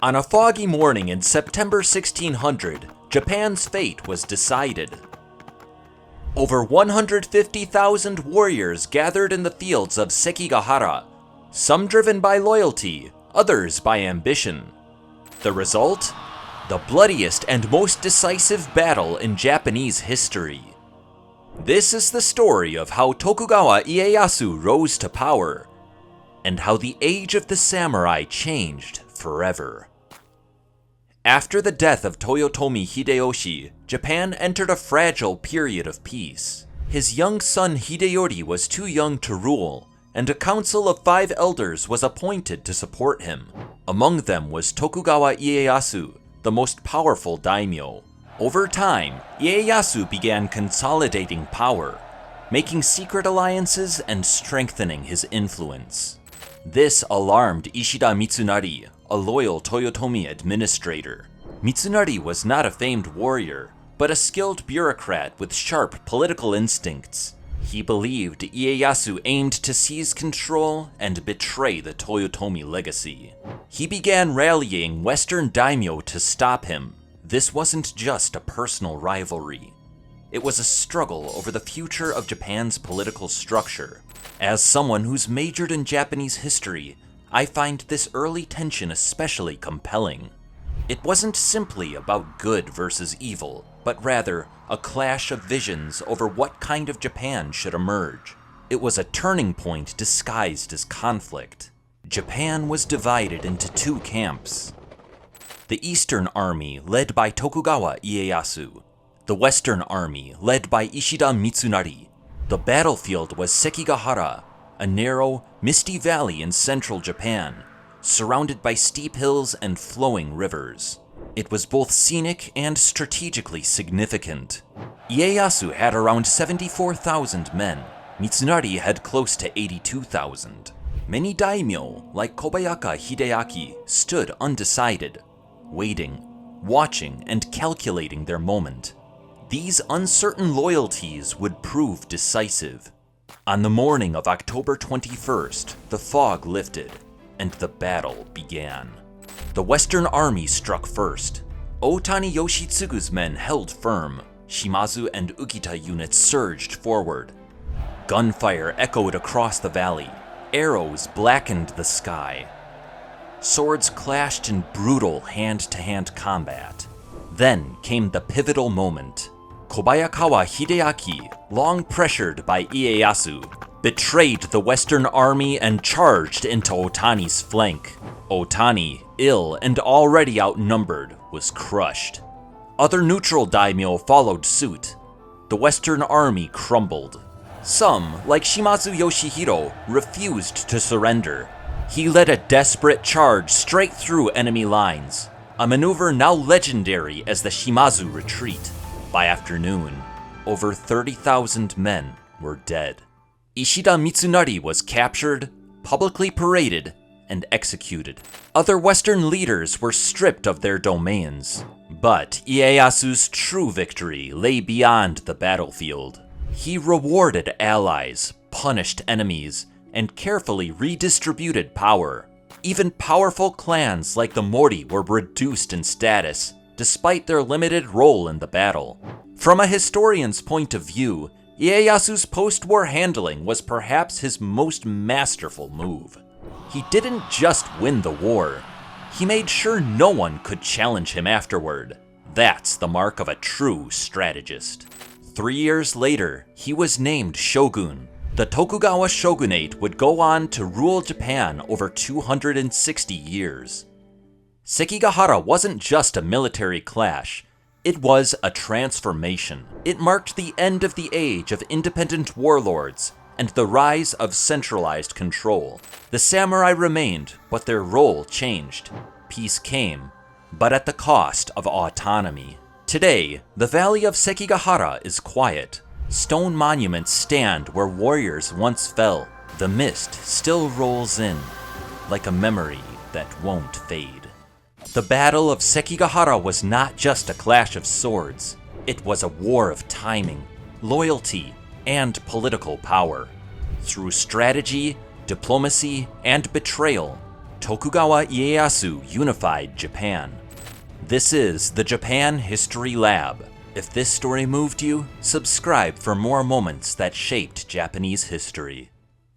On a foggy morning in September 1600, Japan's fate was decided. Over 150,000 warriors gathered in the fields of Sekigahara, some driven by loyalty, others by ambition. The result? The bloodiest and most decisive battle in Japanese history. This is the story of how Tokugawa Ieyasu rose to power, and how the age of the samurai changed forever. After the death of Toyotomi Hideyoshi, Japan entered a fragile period of peace. His young son Hideyori was too young to rule, and a council of 5 elders was appointed to support him. Among them was Tokugawa Ieyasu, the most powerful daimyo. Over time, Ieyasu began consolidating power, making secret alliances and strengthening his influence. This alarmed Ishida Mitsunari, a loyal Toyotomi administrator. Mitsunari was not a famed warrior, but a skilled bureaucrat with sharp political instincts. He believed Ieyasu aimed to seize control and betray the Toyotomi legacy. He began rallying Western daimyo to stop him. This wasn't just a personal rivalry. It was a struggle over the future of Japan's political structure. As someone who's majored in Japanese history, I find this early tension especially compelling. It wasn't simply about good versus evil, but rather a clash of visions over what kind of Japan should emerge. It was a turning point disguised as conflict. Japan was divided into 2 camps. The Eastern Army, led by Tokugawa Ieyasu. The Western Army, led by Ishida Mitsunari. The battlefield was Sekigahara, a narrow, misty valley in central Japan, surrounded by steep hills and flowing rivers. It was both scenic and strategically significant. Ieyasu had around 74,000 men. Mitsunari had close to 82,000. Many daimyo, like Kobayaka Hideaki, stood undecided, waiting, watching, and calculating their moment. These uncertain loyalties would prove decisive. On the morning of October 21st, the fog lifted, and the battle began. The Western Army struck first. Otani Yoshitsugu's men held firm. Shimazu and Ukita units surged forward. Gunfire echoed across the valley. Arrows blackened the sky. Swords clashed in brutal hand-to-hand combat. Then came the pivotal moment. Kobayakawa Hideaki, long pressured by Ieyasu, betrayed the Western Army and charged into Otani's flank. Otani, ill and already outnumbered, was crushed. Other neutral daimyo followed suit. The Western Army crumbled. Some, like Shimazu Yoshihiro, refused to surrender. He led a desperate charge straight through enemy lines, a maneuver now legendary as the Shimazu retreat. By afternoon, over 30,000 men were dead. Ishida Mitsunari was captured, publicly paraded, and executed. Other Western leaders were stripped of their domains. But Ieyasu's true victory lay beyond the battlefield. He rewarded allies, punished enemies, and carefully redistributed power. Even powerful clans like the Mori were reduced in status, despite their limited role in the battle. From a historian's point of view, Ieyasu's post-war handling was perhaps his most masterful move. He didn't just win the war, he made sure no one could challenge him afterward. That's the mark of a true strategist. 3 years later, he was named shogun. The Tokugawa shogunate would go on to rule Japan over 260 years. Sekigahara wasn't just a military clash, it was a transformation. It marked the end of the age of independent warlords and the rise of centralized control. The samurai remained, but their role changed. Peace came, but at the cost of autonomy. Today, the valley of Sekigahara is quiet. Stone monuments stand where warriors once fell. The mist still rolls in, like a memory that won't fade. The Battle of Sekigahara was not just a clash of swords. It was a war of timing, loyalty, and political power. Through strategy, diplomacy, and betrayal, Tokugawa Ieyasu unified Japan. This is the Japan History Lab. If this story moved you, subscribe for more moments that shaped Japanese history.